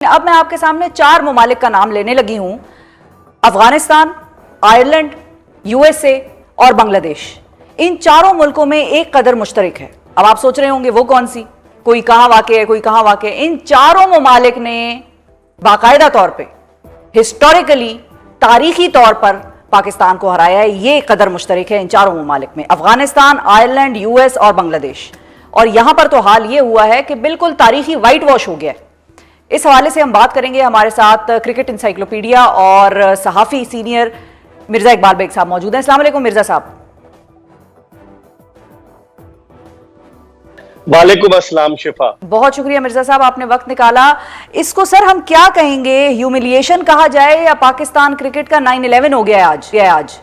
अब मैं आपके सामने 4 ममालिक का नाम लेने लगी हूं। अफगानिस्तान, आयरलैंड, यूएसए और बांग्लादेश। इन चारों मुल्कों में एक कदर मुश्तरक है। अब आप सोच रहे होंगे वो कौन सी, कोई कहां वाक़ है, कोई कहां वाक़ है। इन चारों ममालिक ने बाकायदा तौर पे हिस्टोरिकली, तारीखी तौर पर पाकिस्तान को हराया है। ये कदर मुश्तरक है इन चारों ममालिक में, अफगानिस्तान, आयरलैंड, यूएस और बांग्लादेश। और यहां पर तो हाल ये हुआ है कि बिल्कुल तारीखी वाइट वॉश हो गया है। इस हवाले से हम बात करेंगे। हमारे साथ क्रिकेट इंसाइक्लोपीडिया और सहाफ़ी सीनियर मिर्जा इकबाल बेग साहब मौजूद हैं। अस्सलाम वालेकुम मिर्जा साहब। वालेकुम अस्सलाम शिफा। बहुत शुक्रिया मिर्जा साहब, आपने वक्त निकाला। इसको सर हम क्या कहेंगे, ह्यूमिलिएशन कहा जाए या पाकिस्तान क्रिकेट का 9/11 हो गया आज?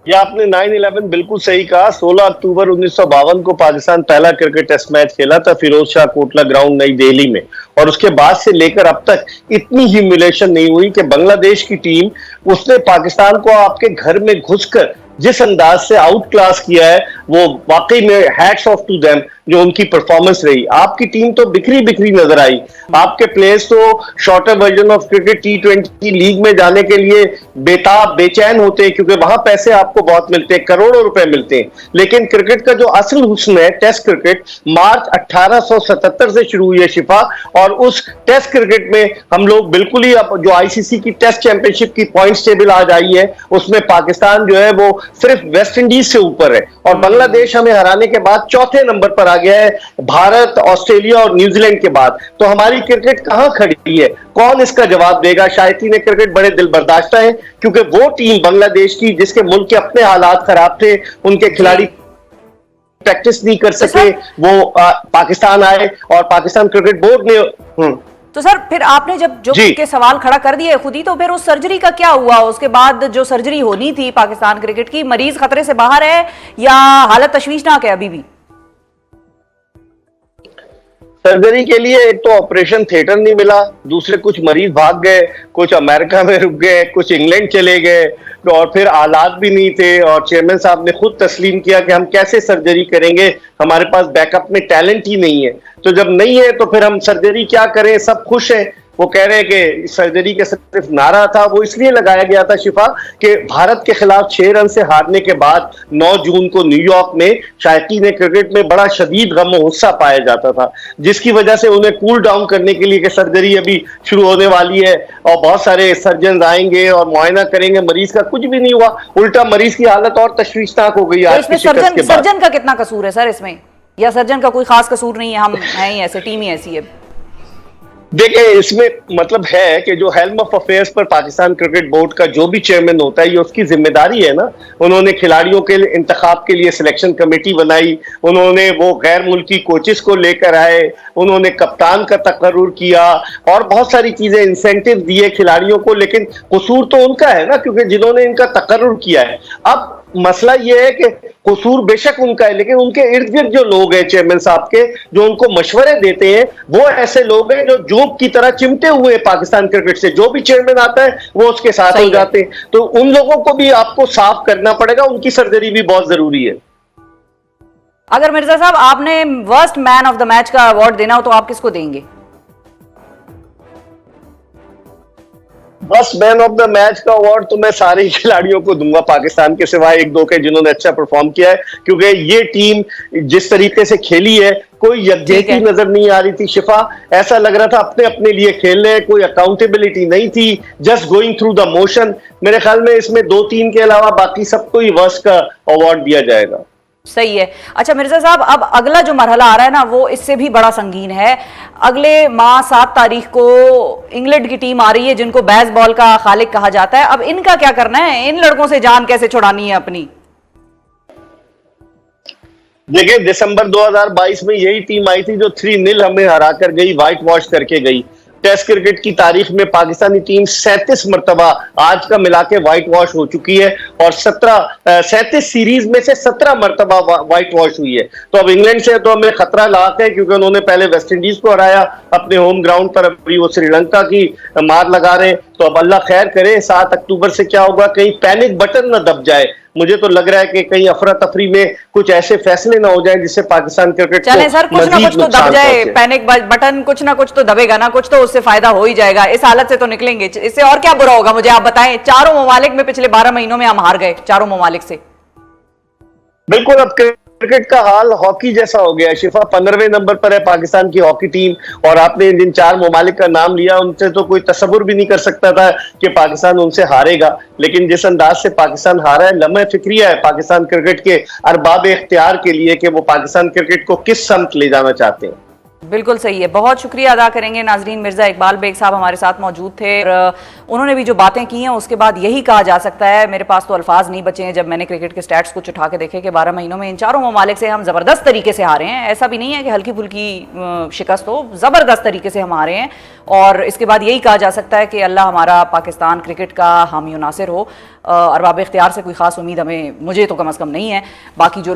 ये आपने 9/11 बिल्कुल सही कहा। 16 अक्टूबर 1952 को पाकिस्तान पहला क्रिकेट टेस्ट मैच खेला था फिरोज शाह कोटला ग्राउंड नई दिल्ली में, और उसके बाद से लेकर अब तक इतनी ह्यूमिलेशन नहीं हुई कि बांग्लादेश की टीम, उसने पाकिस्तान को आपके घर में घुसकर जिस अंदाज से आउट क्लास किया है, वो वाकई में हैट्स ऑफ टू देम। जो उनकी परफॉर्मेंस रही, आपकी टीम तो बिखरी बिखरी नजर आई। आपके प्लेयर्स तो shorter version of cricket T20 league में जाने के लिए बेताब बेचैन होते हैं, क्योंकि वहां पैसे आपको बहुत मिलते हैं, करोड़ों रुपए मिलते हैं। लेकिन क्रिकेट का जो असल हुस्न है, टेस्ट क्रिकेट, मार्च 1877 से शुरू हुई है शिफा। और उस टेस्ट क्रिकेट में हम लोग बिल्कुल ही, अब जो ICC की टेस्ट चैंपियनशिप की पॉइंट्स टेबल आज आई है, उसमें पाकिस्तान जो है वो सिर्फ वेस्ट इंडीज से ऊपर है, और बांग्लादेश हमें हराने के बाद चौथे नंबर पर आ गया है, भारत, ऑस्ट्रेलिया और न्यूजीलैंड के बाद। तो हमारी क्रिकेट कहां खड़ी है? कौन इसका जवाब देगा? शायकीन क्रिकेट बड़े दिल बर्दाश्ता है, क्योंकि वो टीम बांग्लादेश की, जिसके मुल्क के अपने हालात खराब थे, उनके खिलाड़ी प्रैक्टिस नहीं कर सके, वो पाकिस्तान आए और पाकिस्तान क्रिकेट बोर्ड ने तो सर फिर आपने जब जो के सवाल खड़ा कर दिया खुद ही, तो फिर उस सर्जरी का क्या हुआ? उसके बाद जो सर्जरी होनी थी पाकिस्तान क्रिकेट की, मरीज खतरे से बाहर है या हालत तशवीशनाक है अभी भी? सर्जरी के लिए एक तो ऑपरेशन थिएटर नहीं मिला, दूसरे कुछ मरीज भाग गए, कुछ अमेरिका में रुक गए, कुछ इंग्लैंड चले गए, और फिर आलात भी नहीं थे। और चेयरमैन साहब ने खुद तस्लीम किया कि हम कैसे सर्जरी करेंगे, हमारे पास बैकअप में टैलेंट ही नहीं है। तो जब नहीं है तो फिर हम सर्जरी क्या करें? सब खुश हैं। वो कह रहे हैं कि सर्जरी के सिर्फ नारा था, वो इसलिए लगाया गया था शिफा कि भारत के खिलाफ 6 रन से हारने के बाद 9 जून को न्यूयॉर्क में शायकीन क्रिकेट में बड़ा शदीद गम और गुस्सा पाया जाता था, जिसकी वजह से उन्हें कूल डाउन करने के लिए कि सर्जरी अभी शुरू होने वाली है और बहुत सारे सर्जन आएंगे और मुआयना करेंगे। मरीज का कुछ भी नहीं हुआ, उल्टा मरीज की हालत और तशवीशनाक हो गई। तो इसमें सर्जन का कितना कसूर है सर इसमें, या सर्जन का कोई खास कसूर नहीं है? हम हैं ही ऐसे, टीम ही ऐसी है। देखिए, इसमें मतलब है कि जो हेल्म ऑफ अफेयर्स पर पाकिस्तान क्रिकेट बोर्ड का जो भी चेयरमैन होता है, ये उसकी जिम्मेदारी है ना। उन्होंने खिलाड़ियों के इंतखाब के लिए सिलेक्शन कमेटी बनाई, उन्होंने वो गैर मुल्की कोचेस को लेकर आए, उन्होंने कप्तान का तकर्रुर किया और बहुत सारी चीजें, इंसेंटिव दिए खिलाड़ियों को। लेकिन कसूर तो उनका है ना, क्योंकि जिन्होंने इनका तकर्रुर किया है। अब मसला यह है कि कसूर बेशक उनका है, लेकिन उनके इर्द गिर्द जो लोग हैं चेयरमैन साहब के, जो उनको मशवरे देते हैं, वो ऐसे लोग हैं जो जोंक की तरह चिमटे हुए पाकिस्तान क्रिकेट से। जो भी चेयरमैन आता है वो उसके साथ हो जाते हैं। तो उन लोगों को भी आपको साफ करना पड़ेगा, उनकी सर्जरी भी बहुत जरूरी है। अगर मिर्जा साहब आपने worst man of the match का अवार्ड देना हो तो आप किसको देंगे? बस मैन ऑफ द मैच का अवार्ड तो मैं सारे खिलाड़ियों को दूंगा, पाकिस्तान के सिवाय 1-2 के जिन्होंने अच्छा परफॉर्म किया है, क्योंकि ये टीम जिस तरीके से खेली है, कोई यकजहती नजर नहीं आ रही थी शिफा। ऐसा लग रहा था अपने अपने लिए खेल रहे हैं, कोई अकाउंटेबिलिटी नहीं थी, just going through the motion. मेरे ख्याल में इसमें 2-3 के अलावा बाकी सबको ही वर्स्ट का अवार्ड दिया जाएगा। सही है। अच्छा मिर्जा साहब, अब अगला जो मरहला आ रहा है ना, वो इससे भी बड़ा संगीन है। अगले माह 7 तारीख को इंग्लैंड की टीम आ रही है, जिनको बेसबॉल का खालिक कहा जाता है। अब इनका क्या करना है? इन लड़कों से जान कैसे छुड़ानी है अपनी? देखिए, दिसंबर 2022 में यही टीम आई थी जो 3-0 हमें हरा कर गई, व्हाइट वॉश करके गई। टेस्ट क्रिकेट की तारीख में पाकिस्तानी टीम 37 मरतबा आज का मिला के व्हाइट वॉश हो चुकी है, और 37 सीरीज में से 17 मरतबा व्हाइट वॉश हुई है। तो अब इंग्लैंड से तो हमें खतरा लाक है, क्योंकि उन्होंने पहले वेस्ट इंडीज को हराया अपने होम ग्राउंड पर, अभी वो श्रीलंका की मार लगा रहे हैं। तो अब अल्लाह खैर करे 7 अक्टूबर से क्या होगा, कहीं पैनिक बटन न दब जाए। मुझे तो लग रहा है कि कहीं अफरा तफरी में कुछ ऐसे फैसले ना हो जाए जिससे पाकिस्तान क्रिकेट चले को सर, कुछ ना मजीद कुछ तो दब नुकसान जाए, पहुंचे। पैनिक बटन कुछ ना कुछ तो दबेगा ना, कुछ तो उससे फायदा हो ही जाएगा। इस हालत से तो निकलेंगे, इससे और क्या बुरा होगा मुझे आप बताएं। चारों ममालिक में पिछले 12 महीनों में हम हार गए, चारों ममालिक से। बिल्कुल, अब क्रिकेट का हाल हॉकी जैसा हो गया है शिफा। 15वें नंबर पर है पाकिस्तान की हॉकी टीम, और आपने जिन 4 ममालिक का नाम लिया उनसे तो कोई तसव्वुर भी नहीं कर सकता था कि पाकिस्तान उनसे हारेगा, लेकिन जिस अंदाज से पाकिस्तान हारा है, लम्हे फिक्रिया है पाकिस्तान क्रिकेट के अरबाब इख्तियार के लिए कि वो पाकिस्तान क्रिकेट को किस समत ले जाना चाहते हैं। बिल्कुल सही है, बहुत शुक्रिया अदा करेंगे नाजरीन। मिर्जा इकबाल बेग साहब हमारे साथ मौजूद थे और उन्होंने भी जो बातें की हैं उसके बाद यही कहा जा सकता है, मेरे पास तो अल्फाज नहीं बचे हैं जब मैंने क्रिकेट के स्टैट्स कुछ उठा के देखे कि 12 महीनों में इन चारों ममालिक से हम जबरदस्त तरीके से हारे हैं। ऐसा भी नहीं है कि हल्की फुल्की शिकस्त हो, जबरदस्त तरीके से हम हारे हैं। और इसके बाद यही कहा जा सकता है कि अल्लाह हमारा पाकिस्तान क्रिकेट का हामी नासिर हो। अरबाब इख्तियार से कोई खास उम्मीद हमें, मुझे तो कम अज़ कम नहीं है। बाकी जो